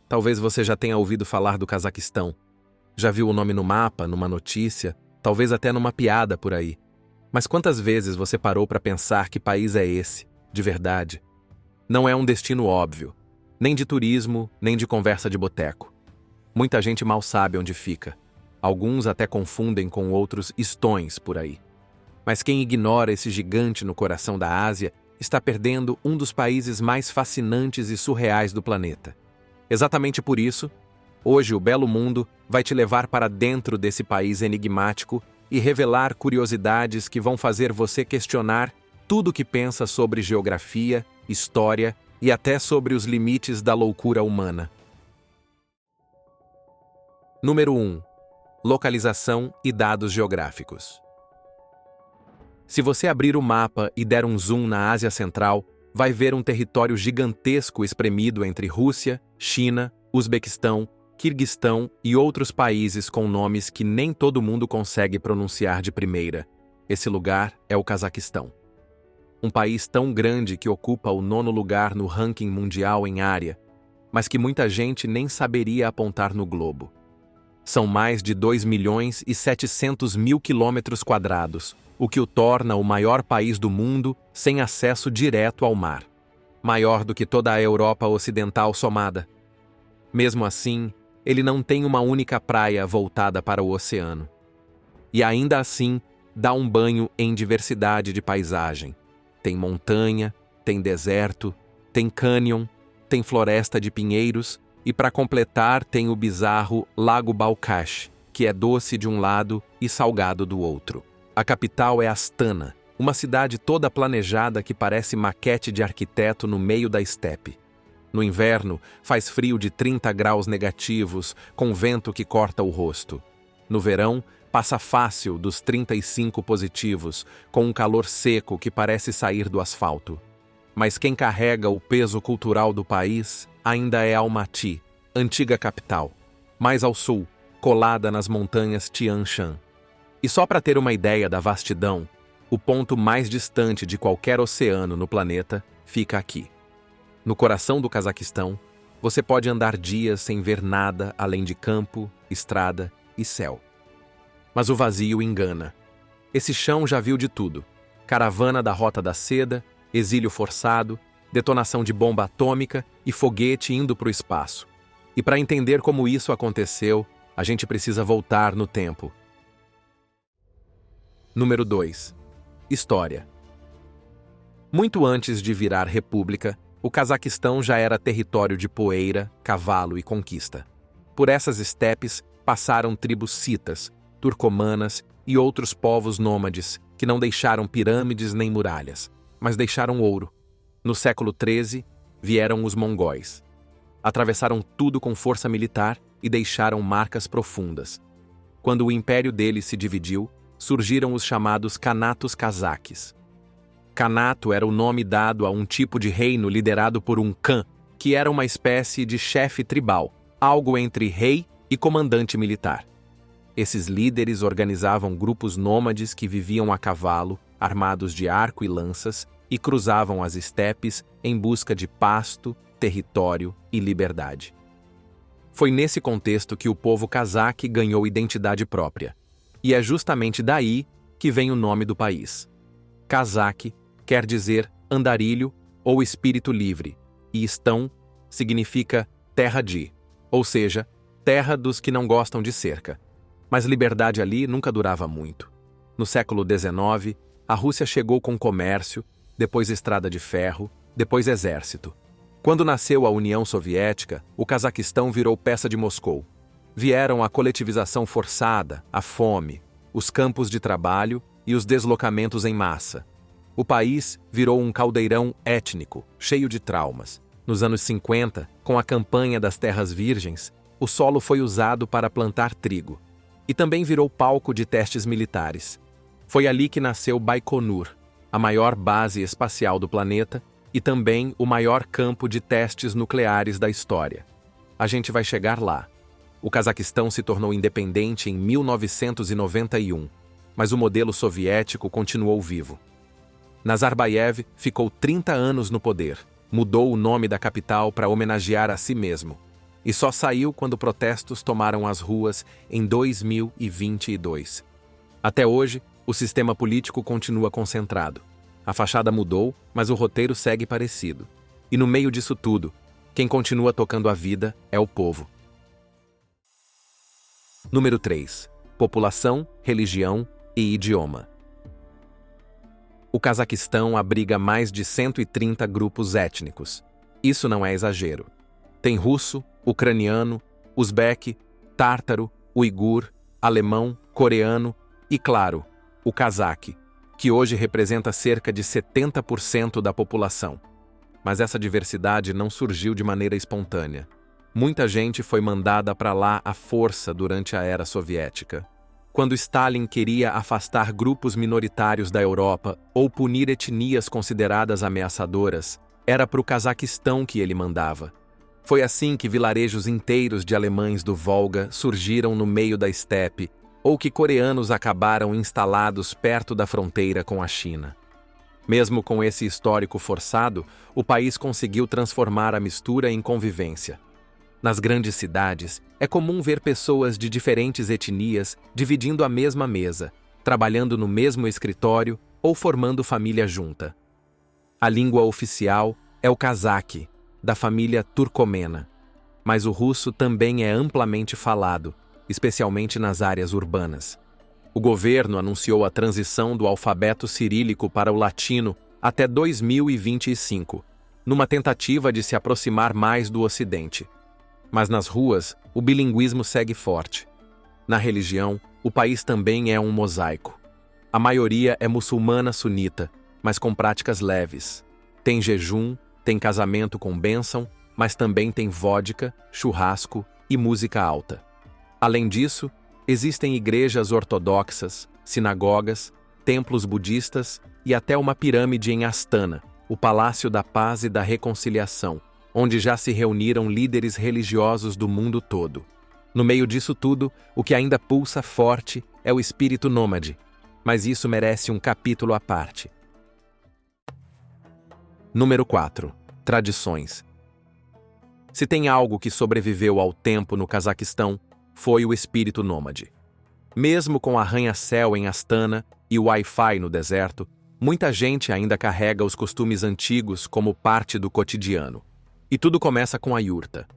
Talvez você já tenha ouvido falar do Cazaquistão. Já viu o nome no mapa, numa notícia, talvez até numa piada por aí. Mas quantas vezes você parou para pensar que país é esse, de verdade? Não é um destino óbvio, nem de turismo, nem de conversa de boteco. Muita gente mal sabe onde fica. Alguns até confundem com outros estões por aí. Mas quem ignora esse gigante no coração da Ásia está perdendo um dos países mais fascinantes e surreais do planeta. Exatamente por isso, hoje o Belo Mundo vai te levar para dentro desse país enigmático e revelar curiosidades que vão fazer você questionar tudo o que pensa sobre geografia, história e até sobre os limites da loucura humana. Número 1. Localização e dados geográficos. Se você abrir o mapa e der um zoom na Ásia Central, vai ver um território gigantesco espremido entre Rússia, China, Uzbequistão, Quirguistão e outros países com nomes que nem todo mundo consegue pronunciar de primeira. Esse lugar é o Cazaquistão. Um país tão grande que ocupa o 9º lugar no ranking mundial em área, mas que muita gente nem saberia apontar no globo. São mais de 2.700.000 quilômetros quadrados, o que o torna o maior país do mundo sem acesso direto ao mar. Maior do que toda a Europa Ocidental somada. Mesmo assim, ele não tem uma única praia voltada para o oceano. E ainda assim, dá um banho em diversidade de paisagem. Tem montanha, tem deserto, tem cânion, tem floresta de pinheiros e, para completar, tem o bizarro Lago Balkhash, que é doce de um lado e salgado do outro. A capital é Astana, uma cidade toda planejada que parece maquete de arquiteto no meio da estepe. No inverno, faz frio de 30 graus negativos, com vento que corta o rosto. No verão, passa fácil dos 35 positivos, com um calor seco que parece sair do asfalto. Mas quem carrega o peso cultural do país ainda é Almaty, antiga capital, mais ao sul, colada nas montanhas Tian Shan. E só para ter uma ideia da vastidão, o ponto mais distante de qualquer oceano no planeta fica aqui. No coração do Cazaquistão, você pode andar dias sem ver nada além de campo, estrada e céu. Mas o vazio engana. Esse chão já viu de tudo: caravana da Rota da Seda, exílio forçado, detonação de bomba atômica e foguete indo para o espaço. E para entender como isso aconteceu, a gente precisa voltar no tempo. Número 2. História. Muito antes de virar república, o Cazaquistão já era território de poeira, cavalo e conquista. Por essas estepes passaram tribos citas, turcomanas e outros povos nômades que não deixaram pirâmides nem muralhas, mas deixaram ouro. No século XIII, vieram os mongóis. Atravessaram tudo com força militar e deixaram marcas profundas. Quando o império deles se dividiu, surgiram os chamados Khanatos cazaques. Khanato era o nome dado a um tipo de reino liderado por um Khan, que era uma espécie de chefe tribal, algo entre rei e comandante militar. Esses líderes organizavam grupos nômades que viviam a cavalo, armados de arco e lanças, e cruzavam as estepes em busca de pasto, território e liberdade. Foi nesse contexto que o povo cazaque ganhou identidade própria. E é justamente daí que vem o nome do país. Cazaque quer dizer andarilho ou espírito livre, e estão significa terra de, ou seja, terra dos que não gostam de cerca. Mas liberdade ali nunca durava muito. No século XIX, a Rússia chegou com comércio, depois estrada de ferro, depois exército. Quando nasceu a União Soviética, o Cazaquistão virou peça de Moscou. Vieram a coletivização forçada, a fome, os campos de trabalho e os deslocamentos em massa. O país virou um caldeirão étnico, cheio de traumas. Nos anos 50, com a campanha das Terras Virgens, o solo foi usado para plantar trigo. E também virou palco de testes militares. Foi ali que nasceu Baikonur, a maior base espacial do planeta e também o maior campo de testes nucleares da história. A gente vai chegar lá. O Cazaquistão se tornou independente em 1991, mas o modelo soviético continuou vivo. Nazarbayev ficou 30 anos no poder, mudou o nome da capital para homenagear a si mesmo. e só saiu quando protestos tomaram as ruas em 2022. Até hoje, o sistema político continua concentrado. A fachada mudou, mas o roteiro segue parecido. E no meio disso tudo, quem continua tocando a vida é o povo. Número 3. População, religião e idioma. O Cazaquistão abriga mais de 130 grupos étnicos. Isso não é exagero. Tem russo, ucraniano, uzbeque, tártaro, uigur, alemão, coreano e, claro, o cazaque, que hoje representa cerca de 70% da população. Mas essa diversidade não surgiu de maneira espontânea. Muita gente foi mandada para lá à força durante a era soviética. Quando Stalin queria afastar grupos minoritários da Europa ou punir etnias consideradas ameaçadoras, era para o Cazaquistão que ele mandava. Foi assim que vilarejos inteiros de alemães do Volga surgiram no meio da estepe, ou que coreanos acabaram instalados perto da fronteira com a China. Mesmo com esse histórico forçado, o país conseguiu transformar a mistura em convivência. Nas grandes cidades, é comum ver pessoas de diferentes etnias dividindo a mesma mesa, trabalhando no mesmo escritório ou formando família junta. A língua oficial é o cazaque, da família turcomena, mas o russo também é amplamente falado, especialmente nas áreas urbanas. O governo anunciou a transição do alfabeto cirílico para o latino até 2025, numa tentativa de se aproximar mais do Ocidente. Mas nas ruas, o bilinguismo segue forte. Na religião, o país também é um mosaico. A maioria é muçulmana sunita, mas com práticas leves. Tem jejum, tem casamento com bênção, mas também tem vodka, churrasco e música alta. Além disso, existem igrejas ortodoxas, sinagogas, templos budistas e até uma pirâmide em Astana, o Palácio da Paz e da Reconciliação, onde já se reuniram líderes religiosos do mundo todo. No meio disso tudo, o que ainda pulsa forte é o espírito nômade, mas isso merece um capítulo à parte. Número 4. Tradições. Se tem algo que sobreviveu ao tempo no Cazaquistão, foi o espírito nômade. Mesmo com arranha-céu em Astana e o Wi-Fi no deserto, muita gente ainda carrega os costumes antigos como parte do cotidiano. E tudo começa com a yurta.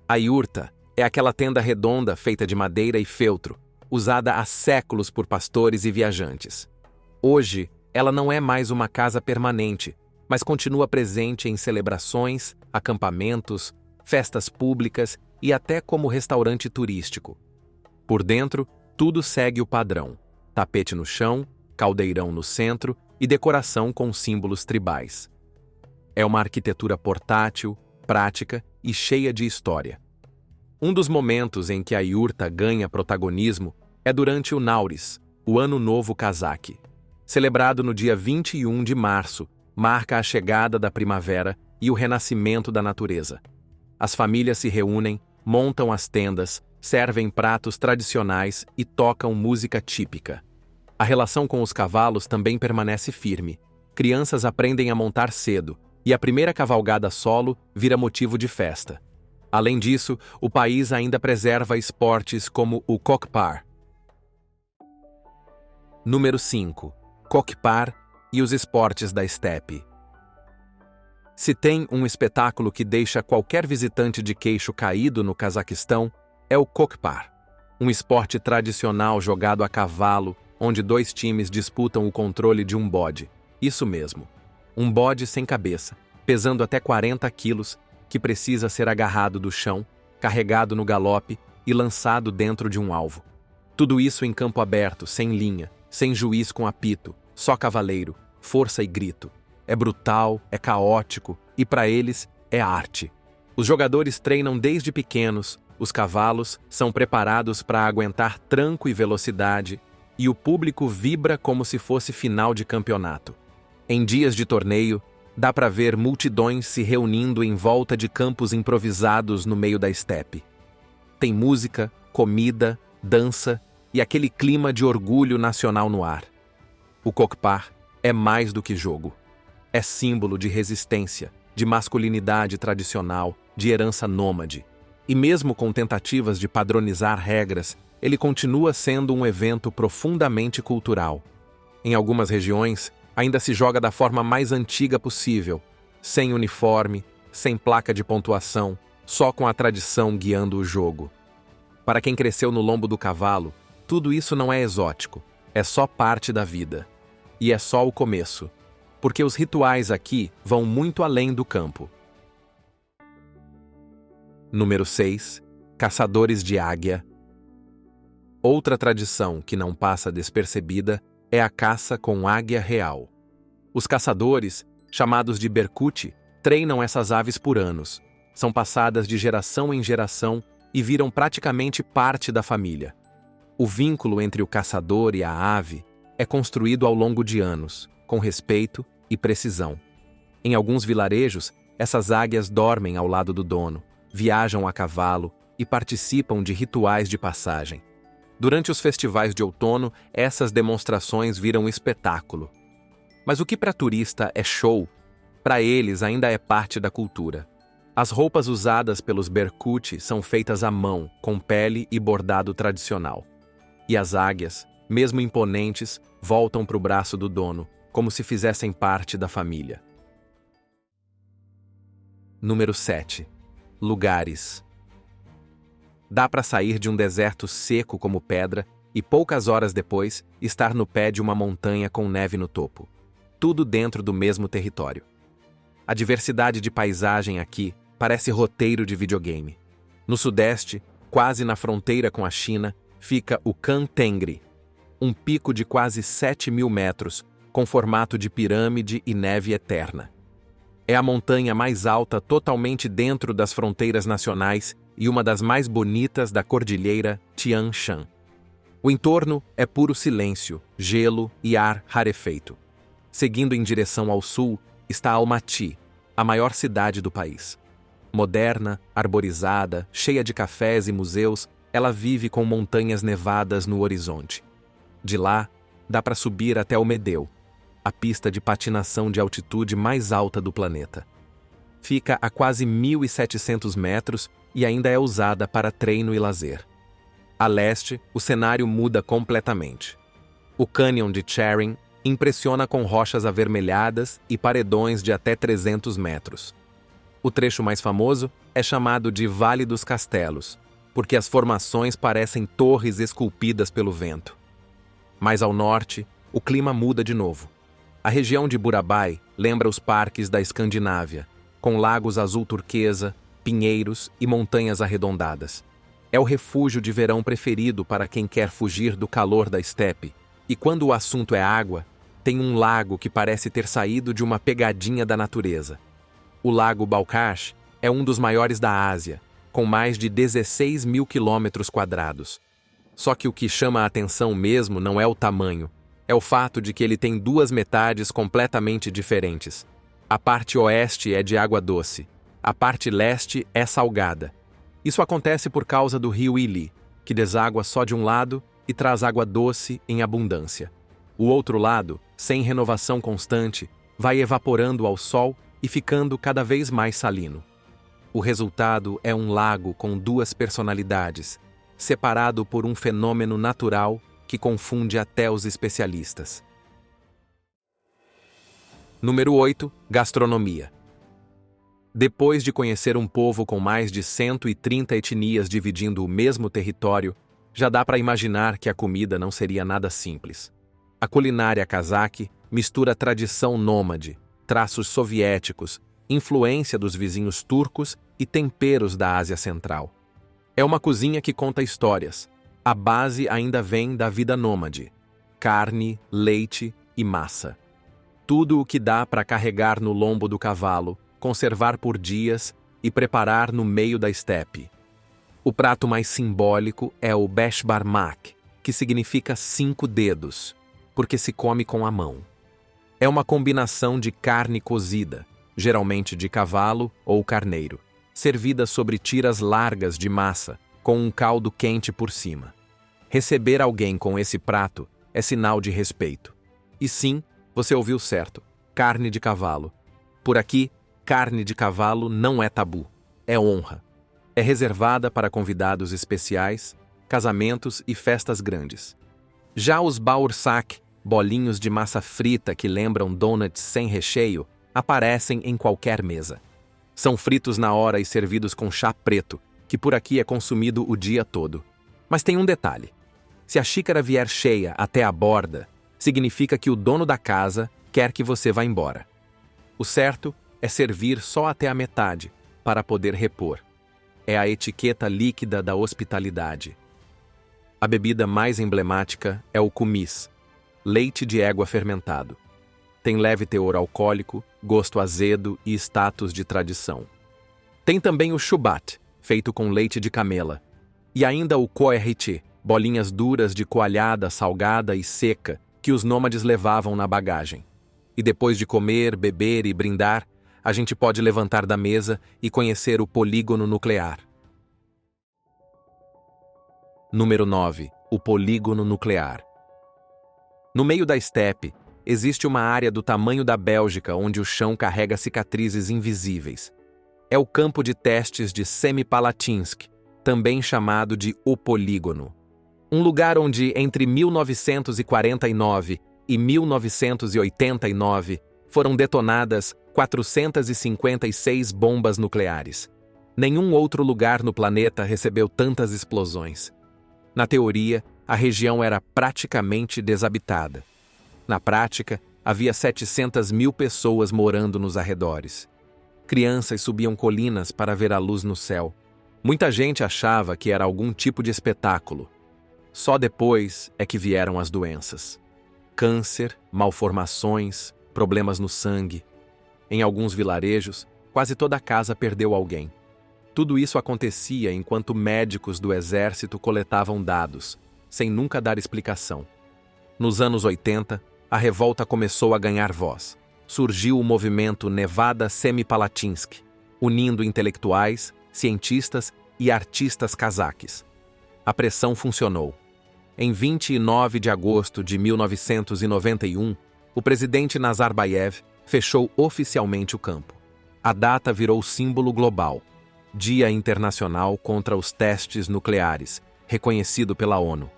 A yurta é aquela tenda redonda feita de madeira e feltro, usada há séculos por pastores e viajantes. Hoje, ela não é mais uma casa permanente, mas continua presente em celebrações, acampamentos, festas públicas e até como restaurante turístico. Por dentro, tudo segue o padrão: tapete no chão, caldeirão no centro e decoração com símbolos tribais. É uma arquitetura portátil, prática e cheia de história. Um dos momentos em que a yurta ganha protagonismo é durante o Nowruz, o Ano Novo Cazaque. Celebrado no dia 21 de março, marca a chegada da primavera e o renascimento da natureza. As famílias se reúnem, montam as tendas, servem pratos tradicionais e tocam música típica. A relação com os cavalos também permanece firme. Crianças aprendem a montar cedo, e a primeira cavalgada solo vira motivo de festa. Além disso, o país ainda preserva esportes como o Kokpar. Número 5. Kokpar e os esportes da estepe. Se tem um espetáculo que deixa qualquer visitante de queixo caído no Cazaquistão, é o Kokpar, um esporte tradicional jogado a cavalo, onde dois times disputam o controle de um bode. Isso mesmo, um bode sem cabeça, pesando até 40 quilos, que precisa ser agarrado do chão, carregado no galope e lançado dentro de um alvo. Tudo isso em campo aberto, sem linha, sem juiz com apito, só cavaleiro, força e grito. É brutal, é caótico e, para eles, é arte. Os jogadores treinam desde pequenos, os cavalos são preparados para aguentar tranco e velocidade, e o público vibra como se fosse final de campeonato. Em dias de torneio, dá para ver multidões se reunindo em volta de campos improvisados no meio da estepe. Tem música, comida, dança e aquele clima de orgulho nacional no ar. O Kokpar é mais do que jogo. É símbolo de resistência, de masculinidade tradicional, de herança nômade. E mesmo com tentativas de padronizar regras, ele continua sendo um evento profundamente cultural. Em algumas regiões, ainda se joga da forma mais antiga possível, sem uniforme, sem placa de pontuação, só com a tradição guiando o jogo. Para quem cresceu no lombo do cavalo, tudo isso não é exótico, é só parte da vida. E é só o começo, porque os rituais aqui vão muito além do campo. Número 6. Caçadores de águia. Outra tradição que não passa despercebida é a caça com águia real. Os caçadores, chamados de berkute, treinam essas aves por anos. São passadas de geração em geração e viram praticamente parte da família. O vínculo entre o caçador e a ave é construído ao longo de anos, com respeito e precisão. Em alguns vilarejos, essas águias dormem ao lado do dono, viajam a cavalo e participam de rituais de passagem. Durante os festivais de outono, essas demonstrações viram um espetáculo. Mas o que para turista é show, para eles ainda é parte da cultura. As roupas usadas pelos berkute são feitas à mão, com pele e bordado tradicional. E as águias, mesmo imponentes, voltam para o braço do dono, como se fizessem parte da família. Número 7. Lugares. Dá para sair de um deserto seco como pedra e poucas horas depois estar no pé de uma montanha com neve no topo. Tudo dentro do mesmo território. A diversidade de paisagem aqui parece roteiro de videogame. No sudeste, quase na fronteira com a China, fica o Khan Tengri, um pico de quase 7.000 metros, com formato de pirâmide e neve eterna. É a montanha mais alta totalmente dentro das fronteiras nacionais e uma das mais bonitas da cordilheira Tian Shan. O entorno é puro silêncio, gelo e ar rarefeito. Seguindo em direção ao sul está Almaty, a maior cidade do país. Moderna, arborizada, cheia de cafés e museus, ela vive com montanhas nevadas no horizonte. De lá, dá para subir até o Medeu, a pista de patinação de altitude mais alta do planeta. Fica a quase 1.700 metros e ainda é usada para treino e lazer. A leste, o cenário muda completamente. O cânion de Charing impressiona com rochas avermelhadas e paredões de até 300 metros. O trecho mais famoso é chamado de Vale dos Castelos, porque as formações parecem torres esculpidas pelo vento. Mais ao norte, o clima muda de novo. A região de Burabai lembra os parques da Escandinávia, com lagos azul turquesa, pinheiros e montanhas arredondadas. É o refúgio de verão preferido para quem quer fugir do calor da estepe. E quando o assunto é água, tem um lago que parece ter saído de uma pegadinha da natureza. O Lago Balkhash é um dos maiores da Ásia, com mais de 16.000 quilômetros quadrados. Só que o que chama a atenção mesmo não é o tamanho, é o fato de que ele tem duas metades completamente diferentes. A parte oeste é de água doce, a parte leste é salgada. Isso acontece por causa do rio Ili, que deságua só de um lado e traz água doce em abundância. O outro lado, sem renovação constante, vai evaporando ao sol e ficando cada vez mais salino. O resultado é um lago com duas personalidades, separado por um fenômeno natural que confunde até os especialistas. Número 8. Gastronomia. Depois de conhecer um povo com mais de 130 etnias dividindo o mesmo território, já dá para imaginar que a comida não seria nada simples. A culinária cazaque mistura tradição nômade, traços soviéticos, influência dos vizinhos turcos e temperos da Ásia Central. É uma cozinha que conta histórias. A base ainda vem da vida nômade: carne, leite e massa. Tudo o que dá para carregar no lombo do cavalo, conservar por dias e preparar no meio da estepe. O prato mais simbólico é o beshbarmak, que significa 5 dedos, porque se come com a mão. É uma combinação de carne cozida, geralmente de cavalo ou carneiro, servida sobre tiras largas de massa, com um caldo quente por cima. Receber alguém com esse prato é sinal de respeito. E sim, você ouviu certo, carne de cavalo. Por aqui, carne de cavalo não é tabu, é honra. É reservada para convidados especiais, casamentos e festas grandes. Já os Bauersack, bolinhos de massa frita que lembram donuts sem recheio, aparecem em qualquer mesa. São fritos na hora e servidos com chá preto, que por aqui é consumido o dia todo. Mas tem um detalhe. Se a xícara vier cheia até a borda, significa que o dono da casa quer que você vá embora. O certo é servir só até a metade, para poder repor. É a etiqueta líquida da hospitalidade. A bebida mais emblemática é o kumis, leite de égua fermentado. Tem leve teor alcoólico, gosto azedo e status de tradição. Tem também o chubat, feito com leite de camela. E ainda o koeriti, bolinhas duras de coalhada salgada e seca que os nômades levavam na bagagem. E depois de comer, beber e brindar, a gente pode levantar da mesa e conhecer o polígono nuclear. Número 9. O polígono nuclear. No meio da estepe, existe uma área do tamanho da Bélgica onde o chão carrega cicatrizes invisíveis. É o campo de testes de Semipalatinsk, também chamado de O Polígono. Um lugar onde, entre 1949 e 1989, foram detonadas 456 bombas nucleares. Nenhum outro lugar no planeta recebeu tantas explosões. Na teoria, a região era praticamente desabitada. Na prática, havia 700 mil pessoas morando nos arredores. Crianças subiam colinas para ver a luz no céu. Muita gente achava que era algum tipo de espetáculo. Só depois é que vieram as doenças. Câncer, malformações, problemas no sangue. Em alguns vilarejos, quase toda a casa perdeu alguém. Tudo isso acontecia enquanto médicos do exército coletavam dados, sem nunca dar explicação. Nos anos 80, a revolta começou a ganhar voz. Surgiu o movimento Nevada Semipalatinsk, unindo intelectuais, cientistas e artistas cazaques. A pressão funcionou. Em 29 de agosto de 1991, o presidente Nazarbayev fechou oficialmente o campo. A data virou símbolo global. Dia Internacional contra os Testes Nucleares, reconhecido pela ONU.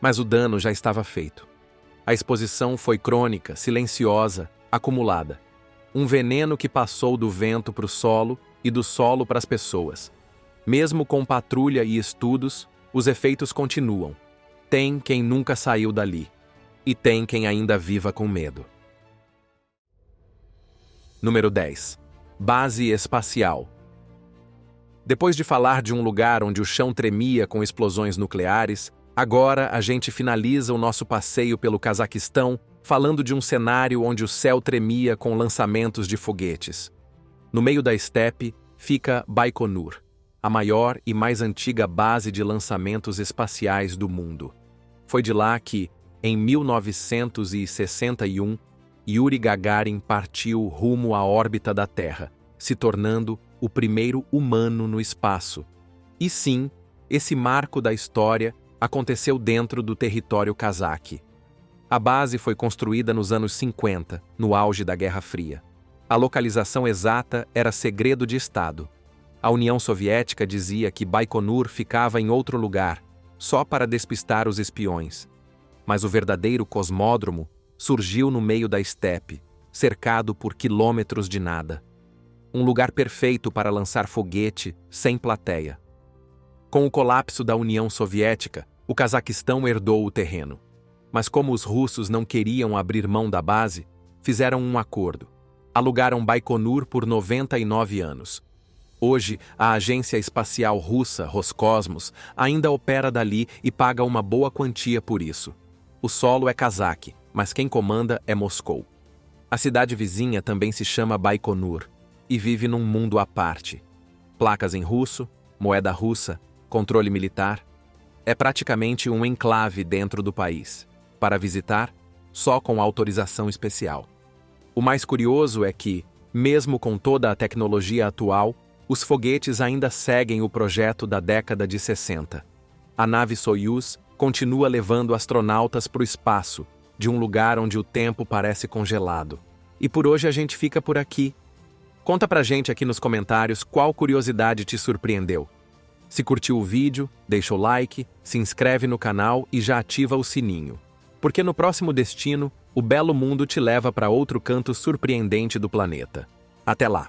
Mas o dano já estava feito. A exposição foi crônica, silenciosa, acumulada. Um veneno que passou do vento para o solo e do solo para as pessoas. Mesmo com patrulha e estudos, os efeitos continuam. Tem quem nunca saiu dali. E tem quem ainda viva com medo. Número 10. Base espacial. Depois de falar de um lugar onde o chão tremia com explosões nucleares, agora a gente finaliza o nosso passeio pelo Cazaquistão falando de um cenário onde o céu tremia com lançamentos de foguetes. No meio da estepe fica Baikonur, a maior e mais antiga base de lançamentos espaciais do mundo. Foi de lá que, em 1961, Yuri Gagarin partiu rumo à órbita da Terra, se tornando o primeiro humano no espaço. E sim, esse marco da história aconteceu dentro do território cazaque. A base foi construída nos anos 50, no auge da Guerra Fria. A localização exata era segredo de Estado. A União Soviética dizia que Baikonur ficava em outro lugar, só para despistar os espiões. Mas o verdadeiro cosmódromo surgiu no meio da estepe, cercado por quilômetros de nada. Um lugar perfeito para lançar foguete sem plateia. Com o colapso da União Soviética, o Cazaquistão herdou o terreno. Mas como os russos não queriam abrir mão da base, fizeram um acordo. Alugaram Baikonur por 99 anos. Hoje, a agência espacial russa, Roscosmos, ainda opera dali e paga uma boa quantia por isso. O solo é cazaque, mas quem comanda é Moscou. A cidade vizinha também se chama Baikonur e vive num mundo à parte. Placas em russo, moeda russa, controle militar. É praticamente um enclave dentro do país. Para visitar, só com autorização especial. O mais curioso é que, mesmo com toda a tecnologia atual, os foguetes ainda seguem o projeto da década de 60. A nave Soyuz continua levando astronautas para o espaço, de um lugar onde o tempo parece congelado. E por hoje a gente fica por aqui. Conta pra gente aqui nos comentários qual curiosidade te surpreendeu. Se curtiu o vídeo, deixa o like, se inscreve no canal e já ativa o sininho. Porque no próximo destino, o belo mundo te leva para outro canto surpreendente do planeta. Até lá!